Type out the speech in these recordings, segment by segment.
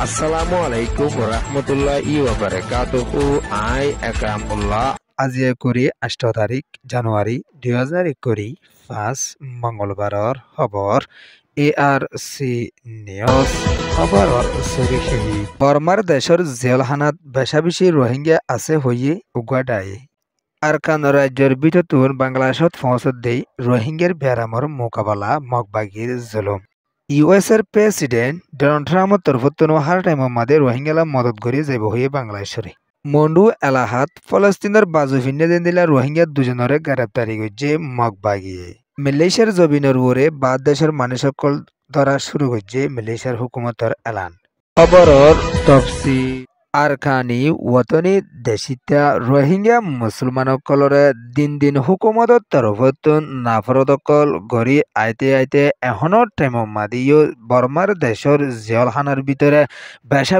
আসসালামু আলাইকুম রহমতুল্লাহি ওয়া বারাকাতুহু। আই একরামুল্লাহ। আজি করি 8 তারিখ জানুৱাৰী 2021 5 মঙ্গলবাৰৰ খবৰ ARC নিউজ খবৰৰ সৰিহি বৰ্মাৰ দেশৰ জেলখানাত বেছি ৰোহিংগা আছে হৈয়ে উগুৱাই আৰকান ৰাজ্যৰ ভিতৰত বাংলাদেশত পৌঁছত দেই ৰোহিংগাৰ বেৰামৰ মোকাবিলা মগবাগীৰ জুলুম ইউএসের প্রেসিডেন্ট ডোনাল্ড ট্রাম্পের তরফতুন হার টাইমের মাঝে রোহিঙ্গালা মদত করে যাব হয়ে বাংলাদেশরে মন্ডু এলাহাত ফলস্তিনের বাজু ফিনে দেন দিলা রোহিঙ্গা দুজনরে গ্রেপ্তারি করছে মগবাগিয়ে মালয়েশিয়ার জবিনের ওরে বাদ দেশের মানুষ সকল ধরা শুরু করছে মালয়েশিয়ার হুকুমতের এলান খবরর তফসিল আরকানি ওয়াতনি দেশিতা রোহিঙ্গা মুসলমানসকলরে দিন দিন হুকুমতর তরফতুন নাফরদকল গড়ি আইতে এখনৰ টাইমৰ মাদিও বর্মার দেশৰ জেলখানার ভিতরে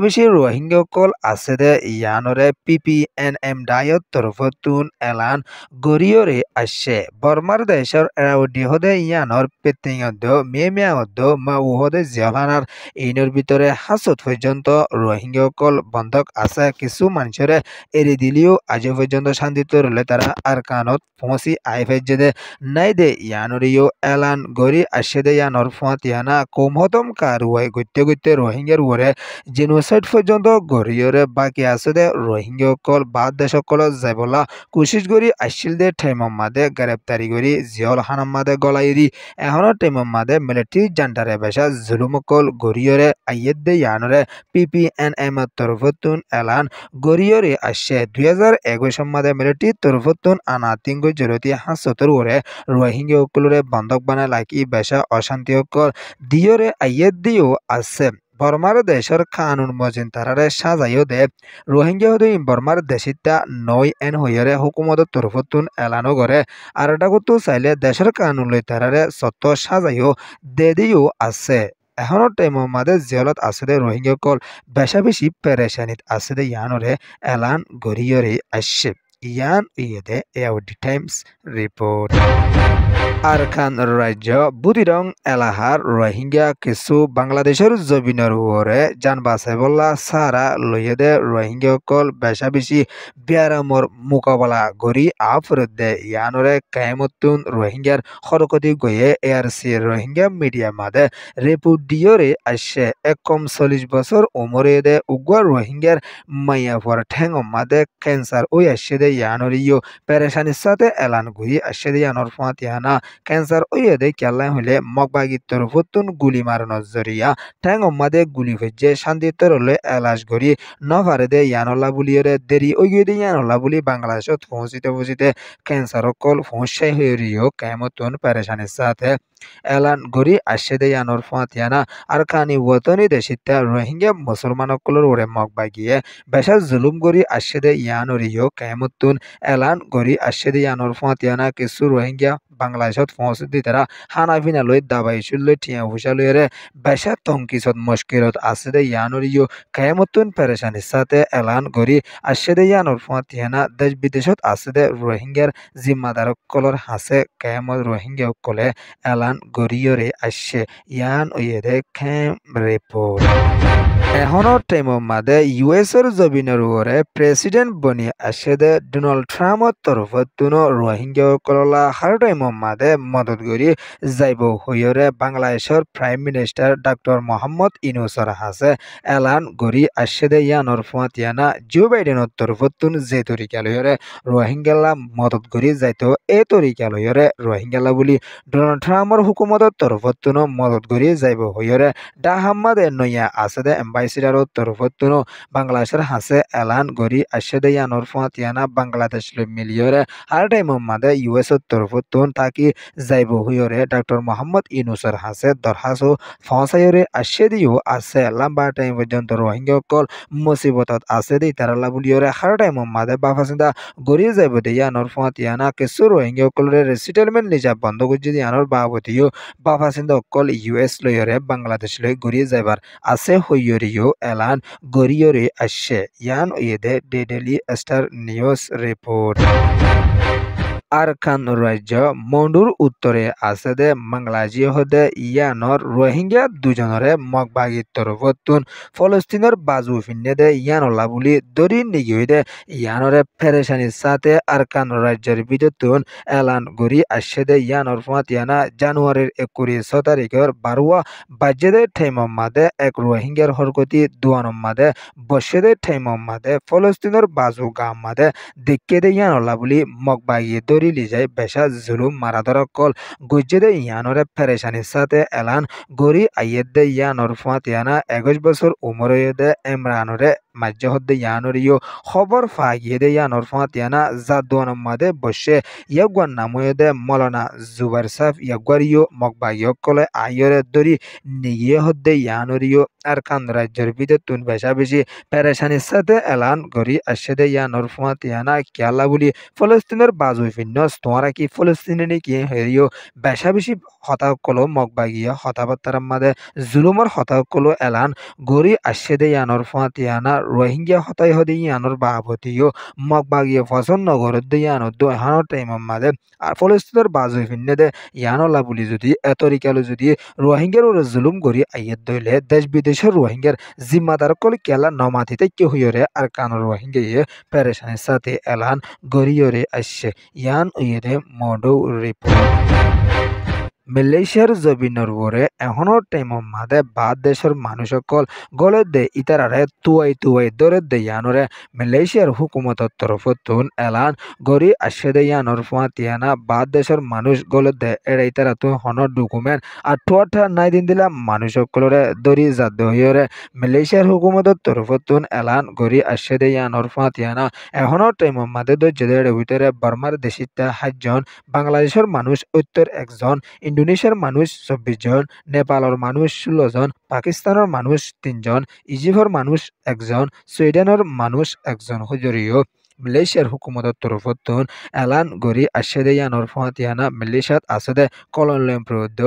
বেশি রোহিঙ্গাসকল আছে দে ইয়ানরে PPNM ডায়ত তরফতুন এলান গড়িয়রে আসছে বর্মার দেশৰ এরাউডি হদে ইয়ানর পেতিংদ মেমিয়াদ মা উহদে জেলখানার এইনের ভিতরে হাসত পর্যন্ত রোহিঙ্গাসকল বন্ধ আছে কিছু মানুষের এড়ি দিলেও আজ পর্যন্ত শান্তিতে রলে তারা আরকানত পৌঁছি আই ফেজে নাই দে ইয়ানরিও এলান গড়ি আসে দে ইয়ানর ফাঁত ইয়ানা কম হতম কারুয়াই গত্যে রোহিঙ্গার ওরে জেনোসাইড পর্যন্ত গড়িয়রে বাকি আছে দে রোহিঙ্গাসকল বাদ দেশসকল যাবলা কোশিশ করি আসছিল দে ঠেমম মাদে গ্রেপ্তারি করি জিয়ল হানাম মাদে গলাইরি এখনো ঠেমম মাদে মিলিটারি জান্টারে বেশা জুলুমকল গড়িয়রে আইয়েদ দে ইয়ানরে PPNM তরফতুন এলান গড়িয়রে আসছে 2021 সম্মাদে মিলিটারি তরফতুন আনা তিঙ্গু জরতি হাসতর ওরে রোহিঙ্গা সকলরে বন্ধক বানায় লাকি বেশা অশান্তি সকল দিয়রে আইয়েদ দিও আছে বর্মার দেশের কানুন মজিন তারারে সাজাইও দে রোহিঙ্গা হদে বর্মার দেশিতা নয় এন হইয়ারে হুকুমত তরফতুন এলানো করে আর এটা করতে চাইলে দেশের কানুন লই তারারে সত্য সাজাইও দে দিও আছে এখনৰ টাইমৰ মাদে জেলত আছে দে রোহিঙ্গাসকল বেশি পেরেশানিত আছে দে ইয়ানরে এলান গড়িয়রে আসছে ইয়ান ইয়েদে এআউডি টাইমস রিপোর্ট আরকান রাজ্য বুদিরং এলাহার রোহিঙ্গা কিছু বাংলাদেশের জবিনের ওরে যান বাসাইবল্লা সারা লইয়েদে রোহিঙ্গাসকল বেশি বিয়ারামর মোকাবেলা গড়ি আফরত দে ইয়ানরে কায়মতুন রোহিঙ্গার খরকতি গয়ে ARC রোহিঙ্গা মিডিয়া মাদে রিপোর্ট দিয়রে আসছে একম 40 বছর উমরে দে উগুয়া রোহিঙ্গার মাইয়া পর ঠেং মাদে ক্যান্সার ওই আসছে দে ইয়ানরিও পেরেশানির সাথে এলান ঘুরি আসছে দে ইয়ানর ফাঁত ইয়ানা ক্যান্সার ওইয়ে দে কেল্লাই হইলে মগবাগির তরফতুন গুলি মারানোর জরিয়া ঠ্যাং মাদে গুলি হইছে শান্তিতর হলে এলাশ গড়ি নভারে দে ইয়ানল্লা বুলিয়রে দেরি ওই দে ইয়ানল্লা বুলি বাংলাদেশত পৌঁছিতে ক্যান্সার কল সমস্যায় হয়ে রিও কেমতন পেরেশানির সাথে এলান গড়ি আসছে দে ইয়ানর ফাঁত ইয়ানা আর কানি ওতনি দেশিতা রোহিঙ্গা মুসলমান সকলের ওরে মগবাগিয়ে বেশা জুলুম গড়ি আসছে দে ইয়ানরিও কেমতুন এলান গড়ি আসছে দে ইয়ানর ফাঁত ইয়ানা কিছু রোহিঙ্গা বাংলাদেশত পৌঁছে দি তারা হানা ফিনা লই দাবাই শুলই টিয়া হুসা লইরে বেশা তংকিসত মুশকিলত আছে দে ইয়ানরিও কায়ামতুন পেরেশানির সাথে এলান গড়ি আসছে দে ইয়ানর ফাতিয়ানা দেশ বিদেশত আছে দে রোহিঙ্গার জিম্মাদার কলর হাসে কায়ামত রোহিঙ্গা কলে এলান গড়িয়রে আসছে ইয়ান ওয়েদে ক্যাম রিপোর্ট এখনৰ টাইমৰ মাদে ইউএসৰ জবিনৰ ওৰে প্ৰেচিডেণ্ট বনি আছে দে ডোনাল্ড ট্ৰাম্পৰ তৰফতুন রোহিঙ্গাসকললা হার টাইমৰ মাদে মদত কৰি যাইব হইরে বাংলাদেশের প্রাইম মিনিস্টার ডক্টর মোহাম্মদ ইউনূসর হাসে এলান গড়ি আসছে দে ইয়ানর ফাঁত ইয়ানা জো বাইডেনের তরফতুন যে তরিকা লইরে রোহিঙ্গালা মদত কৰি যাইতো এই তরিকা লইরে রোহিঙ্গালা বুলি ডোনাল্ড ট্রাম্পর হুকুমতের তরফতুন মদত কৰি যাইব হইরে ডাহাম্মাদে নইয়া আছে দে এম্বাসিডারর তরফতুন বাংলাদেশের হাসে এলান গড়ি আসছে দে ইয়ানর ফাঁত ইয়ানা বাংলাদেশ মিলিয়রে আর টাইমের মাদে ইউএসের তরফতুন তাকি যাইব হইরে ডক্টর মোহাম্মদ ইউনূসর হাসে দরখাস্ত ফসাইরে আসছে দিও আছে লম্বা টাইম পর্যন্ত রোহিঙ্গাসকল মুসিবতত আছে দি তারালা বুলিয়রে হার টাইমের মাদে বাফাসিন্দা গড়িয়ে যাইব দে ইয়ানর ফাঁত ইয়ানা কিছু রোহিঙ্গাসকলের রিসেটেলমেন্ট নিজা বন্ধ করছে ইয়ানর বাবদিও বাফাসিন্দা অকল ইউএস লইরে বাংলাদেশ লই গড়িয়ে যাইবার আছে হইয়রিও এলান গড়িয়রে আসছে ইয়ান ইয়েদে daily star news report Arakan রাজ্য মন্ডুর উত্তরে আছে দে বাংলাদেশী হদে ইয়ানর রোহিঙ্গা দুজনরে মগবাগির তরফতুন ফলস্তিনের বাজু ফিন্নে দে ইয়ানলা বুলি দরি নিগিয়ে দে ইয়ানরে ফেরেশানির সাথে আরকান রাজ্যের বিদ্যুৎ এলান গড়ি আসছে দে ইয়ানর ফাতিয়ানা জানুয়ারির 21 তারিখের বারুয়া বাজ্যেদে ঠেমম্মাদে এক রোহিঙ্গার হরকতি দুয়ানম্মাদে বসেদে ঠেমম্মাদে ফলস্তিনের বাজু গাম্মাদে দেখকে দে ইয়ানলা বুলি মগবাগিয়ে দরি লিজাই বেশা জুলুম মারাদর কল গজ্জেদে ইয়ানরে ফেরেশানির সাথে এলান গড়ি আইয়েদে ইয়ানর ফাতিয়ানা 21 বছর উমরয়েদে ইমরানরে মাজ্য হদ্দে ইয়ানরিও খবর ফাগিয়েদে ইয়ানর ফাতিয়ানা জাদুয়ানম্মাদে বসে ইয়াগুয়ান নাময়েদে মলনা জুবাইর সাফ ইয়াগুয়ারিও মগবাগিয় কলে আইয়রে দরি নিগিয়ে হদ্দে ইয়ানরিও আরকান রাজ্যের বিদ্যুৎ বেশা বেশি ফেরেশানির সাথে এলান গড়ি আসেদে ইয়ানর ফাতিয়ানা কেলা বলি ফলস্তিনের বাজু ফিন্ন তোমরা কি ফলস্তিনে নাকি হেরিও বেশা বেশি হতাকলো মগবাগিয়া হতাবাত্তার মাদে জুলুমর হতাকলো এলান গড়ি আসেদে ইয়ানর ফাতিয়ানা রোহিঙ্গা হতাই হদে ইয়ানর বাবতিও মগবাগিয়া ফসল নগরের দে ইয়ানর দো হানো টাইমের মাদে আর ফলস্তিনের বাজু ফিন্নে দে ইয়ানলা বলি যদি এতরিকালো যদি রোহিঙ্গার ওর জুলুম গড়ি আইয়ের দইলে দেশ বিদেশের রোহিঙ্গার জিম্মাদার কল কেলা নমাতিতে কে হইরে আর কান রোহিঙ্গা পেরেশানির সাথে এলান গড়িয়রে আসছে ইয়ান উইরে মডো রিপোর্ট মালয়েশিয়ার জমিনের ওপরে এখনো টাইমের মাঝে বাদ দেশের মানুষ সকল গলে দে ইতারারে তুয়াই দরে দে ইয়ানরে মালয়েশিয়ার হুকুমতের তরফতুন এলান গড়ি আসে দে ইয়ানর ফাতিয়ানা বাদ দেশের মানুষ গলে দে এড়ে ইতারা তো হন ডকুমেন্ট আঠুয়াঠা নাই দিন দিলা মানুষ সকলরে দরি জাদ্দ হইরে মালয়েশিয়ার হুকুমতের তরফতুন এলান গড়ি আসে দে ইয়ানর ফাতিয়ানা এখনো টাইমের মাঝে ধৈর্য দেড়ে ভিতরে বার্মার দেশিতে 7 জন বাংলাদেশের মানুষ উত্তর 1 জন ইন্দোনেশিয়ার মানুষ 24 জন নেপালের মানুষ 16 জন পাকিস্তানের মানুষ 3 জন ইজিপ্টের মানুষ 1 জন সুইডেনের মানুষ 1 জন হজরিও মালয়েশিয়ার হুকুমতের তরফতুন এলান গড়ি আসে দে ইয়ানর ফাতিয়ানা মালয়েশিয়াত আছে দে কুয়ালালামপুরদ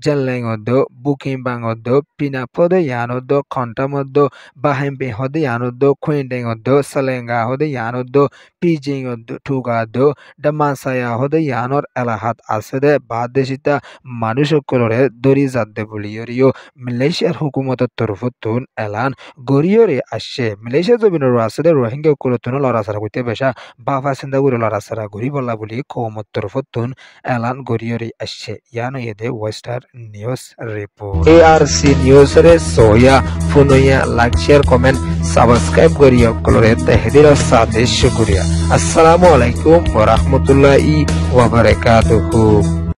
জেলাঙ্গদ বুকিমবাংদ পিনাপদ ইয়ানদ খন্টামদ বাহেমপে হদে ইয়ানদ খুইন্ডেংদ সালেঙ্গা হদে ইয়ানদ পিজিংদ ঠুগাদ ডামাসায়া হদে ইয়ানর এলাহাত আছে দে বাদ দেশিতা মানুষ সকলরে দরি জাদ্দে বলিয়রিও মালয়েশিয়ার হুকুমতের তরফতুন এলান গড়িয়রে আসছে মালয়েশিয়া জমিনের আছে দে রোহিঙ্গা কুলতুন লড়াছাড়া করতে বেশা বাফা চিন্তা করে লড়াছাড়া গড়ি বলা বলি কৌমত তরফতুন এলান গড়িয়রে আসছে ইয়ানো এদে western news report ARC news রে সোয়া ফুনইয়া লাইক শেয়ার কমেন্ট সাবস্ক্রাইব করিয়া কলরে তাহদির সাথে শুকরিয়া আসসালামু আলাইকুম ওয়া রাহমাতুল্লাহি ওয়া বারাকাতুহু।